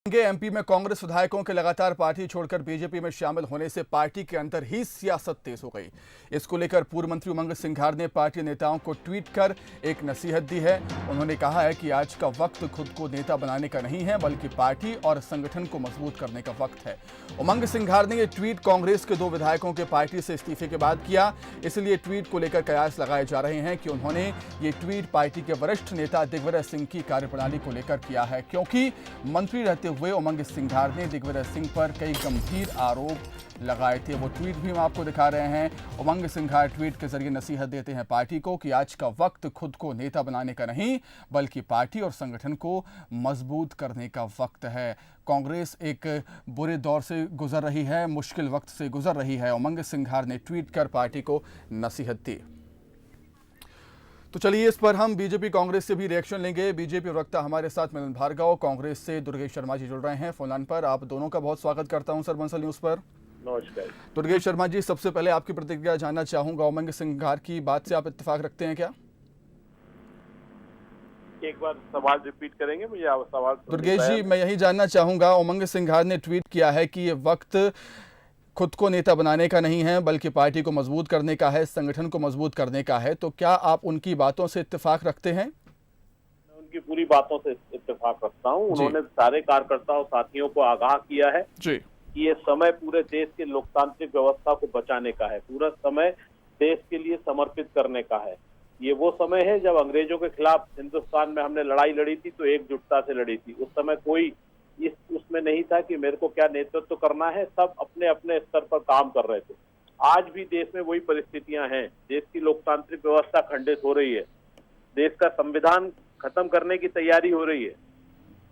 MP में कांग्रेस विधायकों के लगातार पार्टी छोड़कर बीजेपी में शामिल होने से पार्टी के अंदर ही सियासत तेज हो गई। इसको लेकर पूर्व मंत्री उमंग सिंघार ने पार्टी नेताओं को ट्वीट कर एक नसीहत दी है। उन्होंने कहा है कि आज का वक्त खुद को नेता बनाने का नहीं है, बल्कि पार्टी और संगठन को मजबूत करने का वक्त है। उमंग सिंघार ने यह ट्वीट कांग्रेस के 2 विधायकों के पार्टी से इस्तीफे के बाद किया। इसलिए ट्वीट को लेकर कयास लगाए जा रहे हैं कि उन्होंने ये ट्वीट पार्टी के वरिष्ठ नेता दिग्विजय सिंह की कार्यप्रणाली को लेकर किया है, क्योंकि मंत्री रहते हुए उमंग सिंघार ने दिग्विजय सिंह पर कई गंभीर आरोप लगाए थे। वो ट्वीट भी हम आपको दिखा रहे हैं। उमंग सिंघार ट्वीट के जरिए नसीहत देते हैं पार्टी को कि आज का वक्त खुद को नेता बनाने का नहीं, बल्कि पार्टी और संगठन को मजबूत करने का वक्त है। कांग्रेस एक बुरे दौर से गुजर रही है, मुश्किल वक्त से गुजर रही है। उमंग सिंघार ने ट्वीट कर पार्टी को नसीहत दी। तो चलिए इस पर हम बीजेपी कांग्रेस से भी रिएक्शन लेंगे। बीजेपी प्रवक्ता हमारे साथ मिलन भार्गव, कांग्रेस से दुर्गेश शर्मा जी जुड़ रहे हैं फोन लाइन पर। आप दोनों का बहुत स्वागत करता हूं सर बंसल न्यूज पर। नमस्कार दुर्गेश शर्मा जी, सबसे पहले आपकी प्रतिक्रिया जानना चाहूंगा। उमंग सिंघार की बात से आप इत्तेफाक रखते हैं क्या? एक बार सवाल रिपीट करेंगे मुझे सवाल? दुर्गेश जी, मैं यही जानना चाहूंगा, उमंग सिंघार ने ट्वीट किया है कि ये वक्त खुद को नेता बनाने का नहीं है, बल्कि पार्टी को मजबूत करने का है, संगठन को मजबूत करने का है। तो क्या आप उनकी बातों से इत्तेफाक रखते हैं? मैं उनकी पूरी बातों से इत्तेफाक रखता हूं। उन्होंने सारे कार्यकर्ताओं साथियों को आगाह किया है जी कि ये समय पूरे देश के लोकतांत्रिक व्यवस्था को बचाने का है, पूरा समय देश के लिए समर्पित करने का है। ये वो समय है जब अंग्रेजों के खिलाफ हिंदुस्तान में हमने लड़ाई लड़ी थी तो एकजुटता से लड़ी थी। उस समय कोई उसमें नहीं था कि मेरे को क्या नेतृत्व करना है, सब अपने अपने स्तर पर काम कर रहे थे। आज भी देश में वही परिस्थितियां हैं। देश की लोकतांत्रिक व्यवस्था खंडित हो रही है, देश का संविधान खत्म करने की तैयारी हो रही है,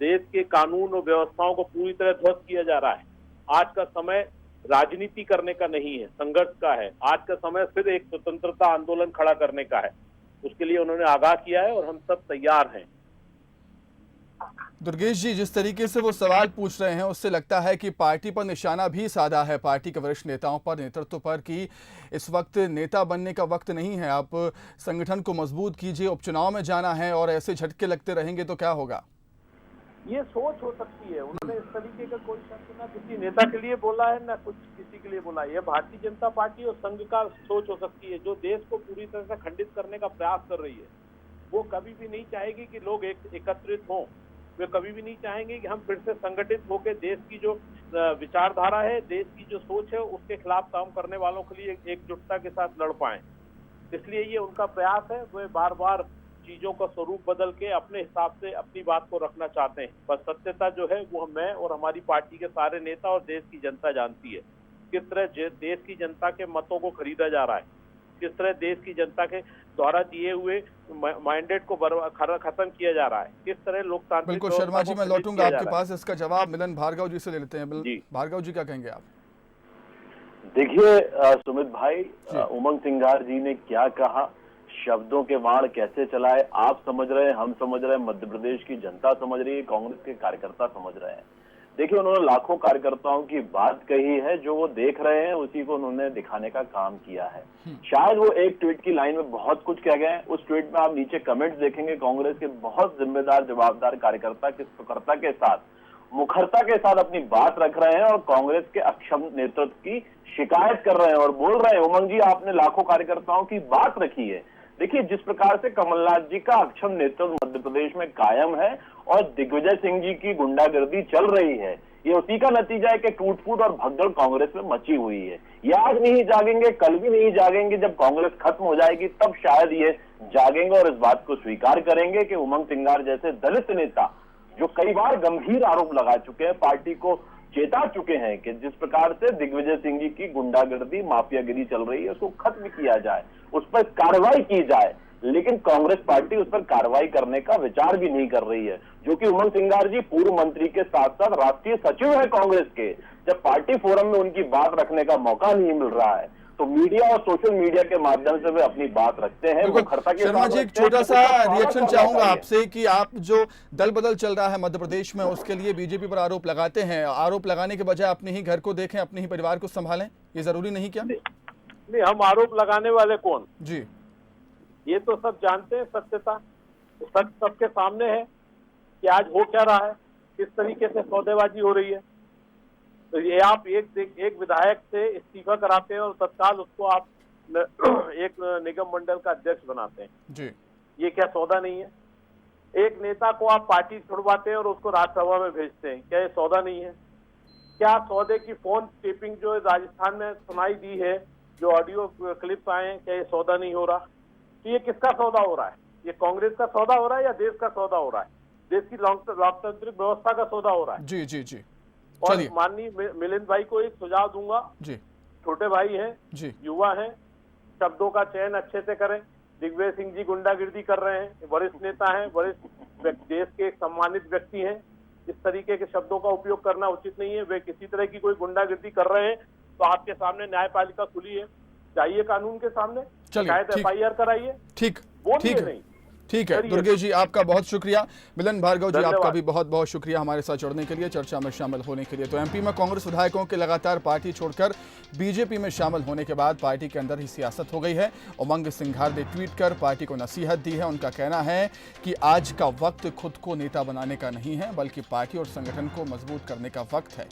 देश के कानून और व्यवस्थाओं को पूरी तरह ध्वस्त किया जा रहा है। आज का समय राजनीति करने का नहीं है, संघर्ष का है। आज का समय फिर एक स्वतंत्रता आंदोलन खड़ा करने का है। उसके लिए उन्होंने आगाह किया है और हम सब तैयार हैं। दुर्गेश जी, जिस तरीके से वो सवाल पूछ रहे हैं उससे लगता है कि पार्टी पर निशाना भी साधा है, पार्टी के वरिष्ठ नेताओं पर, नेतृत्व पर, कि इस वक्त नेता बनने का वक्त नहीं है। आप संगठन को मजबूत कीजिए, उपचुनाव में जाना है, और ऐसे झटके लगते रहेंगे तो क्या होगा? ये सोच हो सकती है। उन्होंने इस तरीके का कोई शब्द ना किसी नेता के लिए बोला है, ना कुछ किसी के लिए बोला है। यह भारतीय जनता पार्टी और संघ का सोच हो सकती है, जो देश को पूरी तरह से खंडित करने का प्रयास कर रही है। वो कभी भी नहीं चाहेगी कि लोग एकत्रित हों। वे कभी भी नहीं चाहेंगे कि हम फिर से संगठित होकर देश की जो विचारधारा है, देश की जो सोच है, उसके खिलाफ काम करने वालों के लिए एकजुटता के साथ लड़ पाएं। इसलिए ये उनका प्रयास है। वे बार बार चीजों का स्वरूप बदल के अपने हिसाब से अपनी बात को रखना चाहते हैं। पर सत्यता जो है वो मैं और हमारी पार्टी के सारे नेता और देश की जनता जानती है। किस तरह देश की जनता के मतों को खरीदा जा रहा है, किस तरह देश की जनता के द्वारा दिए हुए मैंडेट को खत्म किया जा रहा है, किस तरह लोकतांत्रिक। बिल्कुल शर्मा जी, मैं लौटूंगा आपके पास। इसका जवाब मिलन भार्गव जी से ले लेते हैं। भार्गव जी, क्या कहेंगे आप? देखिए सुमित भाई, उमंग सिंघार जी ने क्या कहा, शब्दों के वाण कैसे चलाए, आप समझ रहे हैं, हम समझ रहे हैं, मध्य प्रदेश की जनता समझ रही है, कांग्रेस के कार्यकर्ता समझ रहे हैं। देखिए, उन्होंने लाखों कार्यकर्ताओं की बात कही है, जो वो देख रहे हैं उसी को उन्होंने दिखाने का काम किया है। शायद वो एक ट्वीट की लाइन में बहुत कुछ कह गए। उस ट्वीट में आप नीचे कमेंट्स देखेंगे, कांग्रेस के बहुत जिम्मेदार जवाबदार कार्यकर्ता किस प्रकारता के साथ, मुखरता के साथ अपनी बात रख रहे हैं और कांग्रेस के अक्षम नेतृत्व की शिकायत कर रहे हैं और बोल रहे हैं, उमंग जी आपने लाखों कार्यकर्ताओं की बात रखी है। देखिए, जिस प्रकार से कमलनाथ जी का अक्षम नेतृत्व मध्य प्रदेश में कायम है और दिग्विजय सिंह जी की गुंडागर्दी चल रही है, ये उसी का नतीजा है कि टूट-फूट और भगदड़ कांग्रेस में मची हुई है। ये आज नहीं जागेंगे, कल भी नहीं जागेंगे। जब कांग्रेस खत्म हो जाएगी तब शायद ये जागेंगे और इस बात को स्वीकार करेंगे कि उमंग सिंघार जैसे दलित नेता, जो कई बार गंभीर आरोप लगा चुके हैं, पार्टी को चेता चुके हैं कि जिस प्रकार से दिग्विजय सिंह जी की गुंडागर्दी, माफियागिरी चल रही है, उसको खत्म किया जाए, उस पर कार्रवाई की जाए। लेकिन कांग्रेस पार्टी उस पर कार्रवाई करने का विचार भी नहीं कर रही है, जो कि उमंग सिंघार जी पूर्व मंत्री के साथ साथ राष्ट्रीय सचिव है कांग्रेस के। जब पार्टी फोरम में उनकी बात रखने का मौका नहीं मिल रहा है तो मीडिया और सोशल मीडिया के माध्यम से वे अपनी बात रखते हैं। शर्मा जी, एक छोटा सा रिएक्शन चाहूंगा आपसे कि आप जो दल बदल चल रहा है मध्य प्रदेश में, उसके लिए बीजेपी पर आरोप लगाते हैं। आरोप लगाने के बजाय अपने ही घर को देखें, अपने ही परिवार को संभालें, ये जरूरी नहीं क्या? नहीं, हम आरोप लगाने वाले कौन जी? ये तो सब जानते हैं। सत्यता सच सबके सामने है कि आज हो क्या रहा है। किस तरीके से सौदेबाजी हो रही है। तो ये आप एक विधायक से इस्तीफा कराते हैं और तत्काल उसको आप एक निगम मंडल का अध्यक्ष बनाते हैं जी। ये क्या सौदा नहीं है? एक नेता को आप पार्टी छुड़वाते हैं और उसको राज्यसभा में भेजते हैं, क्या ये सौदा नहीं है? क्या सौदे की फोन टेपिंग जो राजस्थान में सुनाई दी है, जो ऑडियो क्लिप्स आए हैं, क्या ये सौदा नहीं हो रहा? तो ये किसका सौदा हो रहा है? ये कांग्रेस का सौदा हो रहा है या देश का सौदा हो रहा है? देश की लोकतांत्रिक व्यवस्था का सौदा हो रहा है। जी जी जी। और चलिए, माननीय मिलिंद भाई को एक सुझाव दूंगा, जी छोटे भाई हैं जी युवा हैं, शब्दों का चयन अच्छे से करें। दिग्विजय सिंह जी गुंडागिर्दी कर रहे हैं, वरिष्ठ नेता हैं, वरिष्ठ देश के एक सम्मानित व्यक्ति हैं, इस तरीके के शब्दों का उपयोग करना उचित नहीं है। वे किसी तरह की कोई गुंडागिर्दी कर रहे हैं तो आपके सामने न्यायपालिका खुली है, जाइए कानून के सामने, चलिए, शायद ठीक। FIR कराइए, ठीक बोलिए ठीक नहीं। ठीक है करिए। दुर्गेश जी, आपका बहुत शुक्रिया। मिलन भार्गव जी, आपका धन्यवाद। भी बहुत बहुत शुक्रिया हमारे साथ जुड़ने के लिए, चर्चा में शामिल होने के लिए। तो एमपी में कांग्रेस विधायकों के लगातार पार्टी छोड़कर बीजेपी में शामिल होने के बाद पार्टी के अंदर ही सियासत हो गई है। उमंग सिंघार ने ट्वीट कर पार्टी को नसीहत दी है। उनका कहना है कि आज का वक्त खुद को नेता बनाने का नहीं है, बल्कि पार्टी और संगठन को मजबूत करने का वक्त है।